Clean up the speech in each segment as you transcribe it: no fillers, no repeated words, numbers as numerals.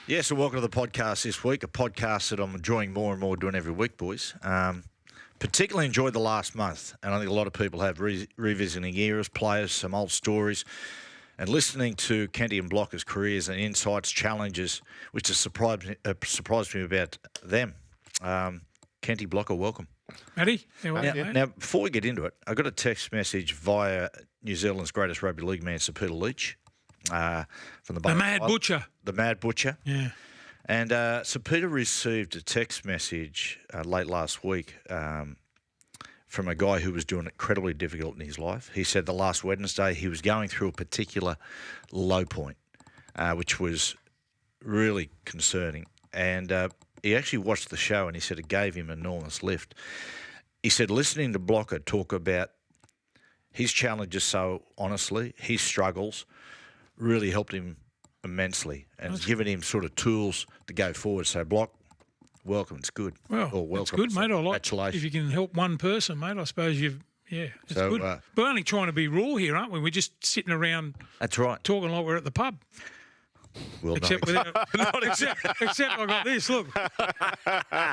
Yes, and welcome to the podcast this week, a podcast that I'm enjoying more and more doing every week, boys. Particularly enjoyed the last month, and I think a lot of people have revisiting eras, players, some old stories, and listening to Kenty and Blocker's careers and insights, challenges, which has surprised me about them. Kenty, Blocker, welcome. Matty, Now, before we get into it, I got a text message via New Zealand's greatest rugby league man, Sir Peter Leach, from the Mad Butcher. The Mad Butcher. Yeah. And Sir Peter received a text message late last week from a guy who was doing incredibly difficult in his life. He said the last Wednesday he was going through a particular low point, which was really concerning. And he actually watched the show and he said it gave him an enormous lift. He said listening to Blocker talk about his challenges so honestly, his struggles, really helped him immensely and given him sort of tools to go forward. So, Block, welcome. It's good. Well, welcome. it's good, mate. I like Congratulations. if you can help one person, mate. I suppose it's good. We're only trying to be raw here, aren't we? We're just sitting around. That's right. Talking like we're at the pub. Well, except I got this. Look,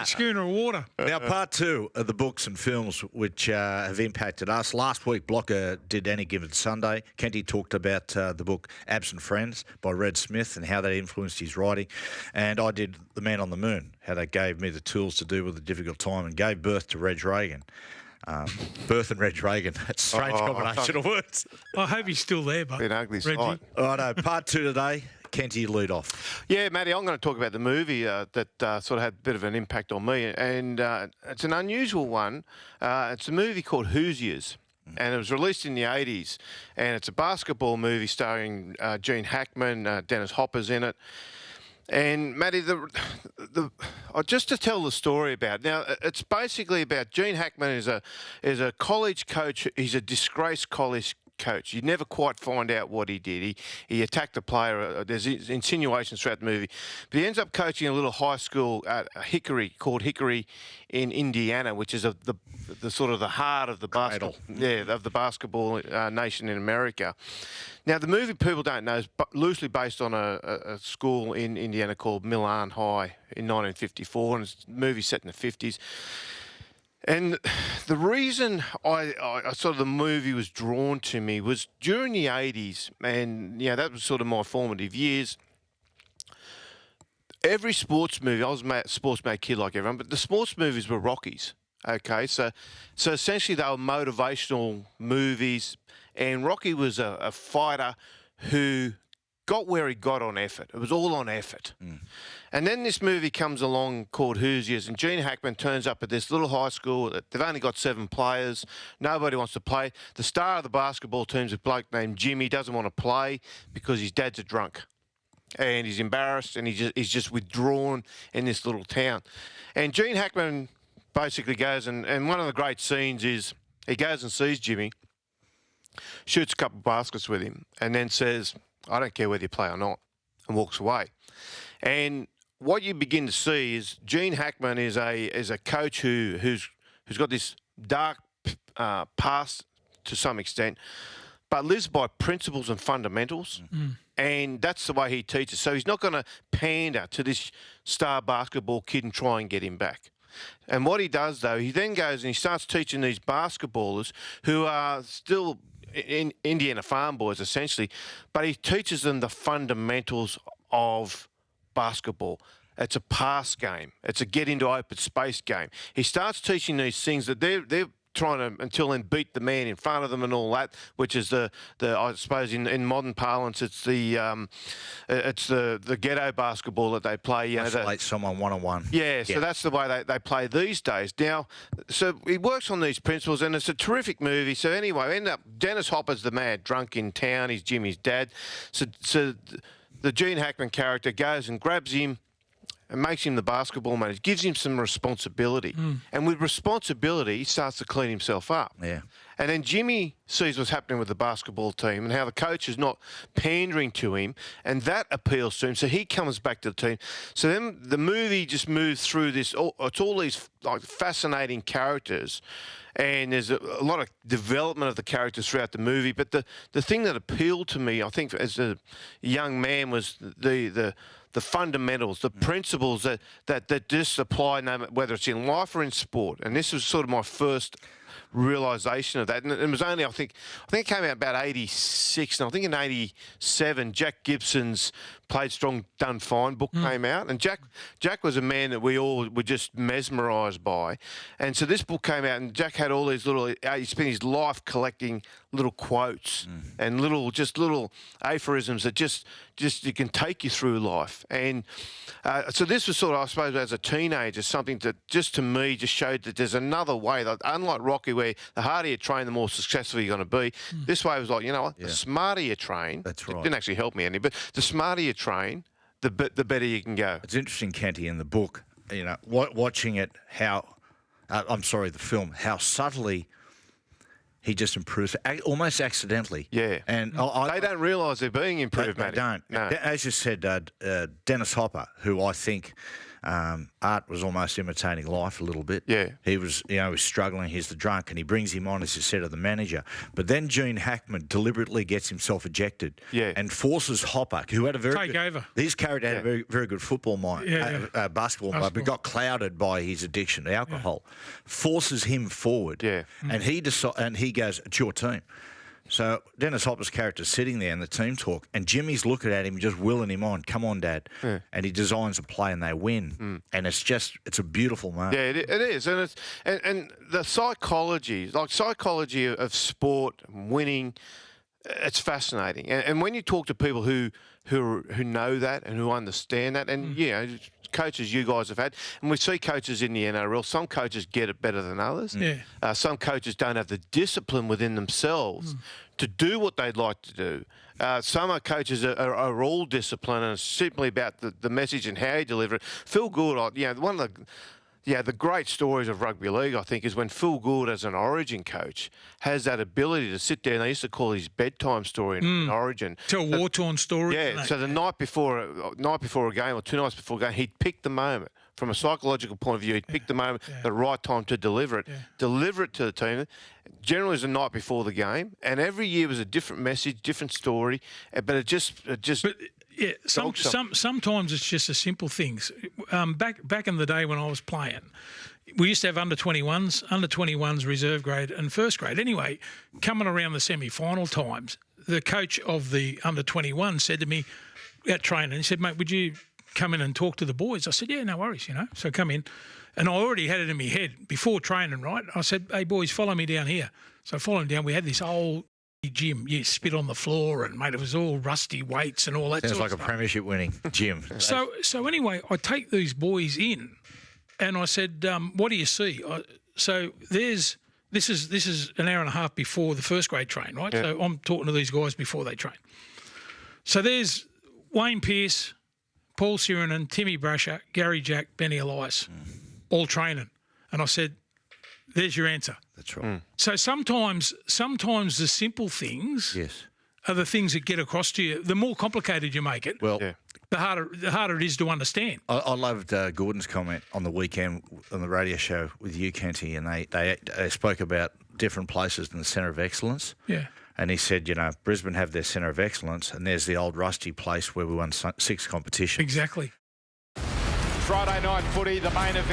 schooner of water. Now, part two of the books and films which have impacted us. Last week, Blocker did Any Given Sunday. Kenty talked about the book Absent Friends by Red Smith and how that influenced his writing. And I did The Man on the Moon, how that gave me the tools to deal with a difficult time and gave birth to Reg Reagan. Birth and Reg Reagan. That's a strange combination of words. I hope he's still there, but been ugly sight. All right, part two today. Kenty, lead off. Yeah, Matty, I'm going to talk about the movie that sort of had a bit of an impact on me, and it's an unusual one. It's a movie called Hoosiers, and it was released in the 80s, and it's a basketball movie starring Gene Hackman, Dennis Hopper's in it. And Matty, just to tell the story about it. Now, it's basically about Gene Hackman is a college coach. He's a disgraced college coach. You never quite find out what he did. He attacked the player. There's insinuations throughout the movie, but he ends up coaching a little high school at called Hickory in Indiana, which is the sort of the heart of the basketball, of the basketball nation in America. Now, the movie people don't know is loosely based on a school in Indiana called Milan High in 1954, and it's a movie set in the 50s. And the reason I sort of the movie was drawn to me was during the 80s, and that was sort of my formative years. Every sports movie, I was a sports mad kid like everyone, but the sports movies were Rockies. Okay, so essentially they were motivational movies, and Rocky was a fighter who got where he got on effort. It was all on effort. And then this movie comes along called Hoosiers, and Gene Hackman turns up at this little high school. They've only got 7 players. Nobody wants to play. The star of the basketball team's a bloke named Jimmy. Doesn't want to play because his dad's a drunk. And he's embarrassed, and he's just withdrawn in this little town. And Gene Hackman basically goes, and one of the great scenes is he goes and sees Jimmy, shoots a couple of baskets with him, and then says, I don't care whether you play or not, and walks away. And what you begin to see is Gene Hackman is a coach who's got this dark past to some extent, but lives by principles and fundamentals. And that's the way he teaches. So he's not going to pander to this star basketball kid and try and get him back. And what he does, though, he then goes and he starts teaching these basketballers who are still in Indiana farm boys, essentially, but he teaches them the fundamentals of basketball. It's a pass game. It's a get into open space game. He starts teaching these things that they're trying to, until then, beat the man in front of them and all that, which is the I suppose in modern parlance, it's the ghetto basketball that they play. Isolate someone one-on-one. Yeah, so that's the way they play these days. Now, so he works on these principles, and it's a terrific movie. So anyway, end up Dennis Hopper's the mad drunk in town. He's Jimmy's dad. So the Gene Hackman character goes and grabs him and makes him the basketball manager, gives him some responsibility. And with responsibility, he starts to clean himself up. Yeah. And then Jimmy sees what's happening with the basketball team and how the coach is not pandering to him, and that appeals to him. So he comes back to the team. So then the movie just moves through this. It's all these like fascinating characters, and there's a lot of development of the characters throughout the movie. But the thing that appealed to me, I think, as a young man, was the fundamentals, the principles that just apply, whether it's in life or in sport. And this was sort of my first realisation of that. And it was only, I think it came out about 86, and I think in 87, Jack Gibson's Played Strong, Done Fine book came out. And Jack was a man that we all were just mesmerised by. And so this book came out, and Jack had all these little, he spent his life collecting little quotes and little aphorisms that just you can take you through life. And so this was sort of, I suppose, as a teenager, something that just to me just showed that there's another way. That, unlike Rocky, where the harder you train, the more successful you're going to be, this way was like, you know what, the smarter you train. That's right. It didn't actually help me any, but the smarter you train, the better you can go. It's interesting, Kenty, in the book, you know, watching it, the film, how subtly he just improves, almost accidentally. Yeah. And they don't realise they're being improved, They don't. No. As you said, Dennis Hopper, who I think Art was almost imitating life a little bit. Yeah. He was, was struggling. He's the drunk, and he brings him on, as you said, of the manager. But then Gene Hackman deliberately gets himself ejected and forces Hopper, who had a very take over. His character had a very, very good football mind, basketball mind, but got clouded by his addiction to alcohol. Forces him forward. Yeah. And he goes, "It's your team." So Dennis Hopper's character's sitting there in the team talk, and Jimmy's looking at him, just willing him on. "Come on, Dad." Yeah. And he designs a play, and they win. And it's a beautiful moment. Yeah, it is. And the psychology of sport, winning, it's fascinating. And when you talk to people who know that and who understand that, and coaches you guys have had, and we see coaches in the NRL, some coaches get it better than others. Yeah. Some coaches don't have the discipline within themselves to do what they'd like to do. Some coaches are all disciplined, and it's simply about the message and how you deliver it. Phil Gould, one of the great stories of rugby league, I think, is when Phil Gould, as an Origin coach, has that ability to sit there, and they used to call his bedtime story in Origin. Tell war-torn stories. Yeah, so the night before a game or 2 nights before a game, he'd pick the moment. From a psychological point of view, he'd pick the moment, the right time to deliver it. Yeah. Deliver it to the team. Generally, it was the night before the game, and every year was a different message, different story, but it just. Yeah, sometimes it's just the simple things. Back in the day when I was playing, we used to have under 21s, reserve grade and first grade. Anyway, coming around the semi-final times, the coach of the under 21 said to me at training, he said, "Mate, would you come in and talk to the boys?" I said, "Yeah, no worries, So come in. And I already had it in my head before training, right? I said, "Hey, boys, follow me down here." So I followed him down. We had this old gym, spit on the floor, and mate, it was all rusty weights and all that. Sounds sort like of a premiership winning gym. So anyway, I take these boys in, and I said, "What do you see?" So this is an hour and a half before the first grade train, right? Yeah. So I'm talking to these guys before they train. So there's Wayne Pearce, Paul Sirinen, Timmy Brasher, Gary Jack, Benny Elias, all training, and I said, "There's your answer." That's right. So sometimes the simple things are the things that get across to you. The more complicated you make it, the harder it is to understand. I loved Gordon's comment on the weekend on the radio show with you, Kenty, and they spoke about different places in the centre of excellence. Yeah. And he said, Brisbane have their centre of excellence, and there's the old rusty place where we won 6 competitions. Exactly. Friday night footy, the main event.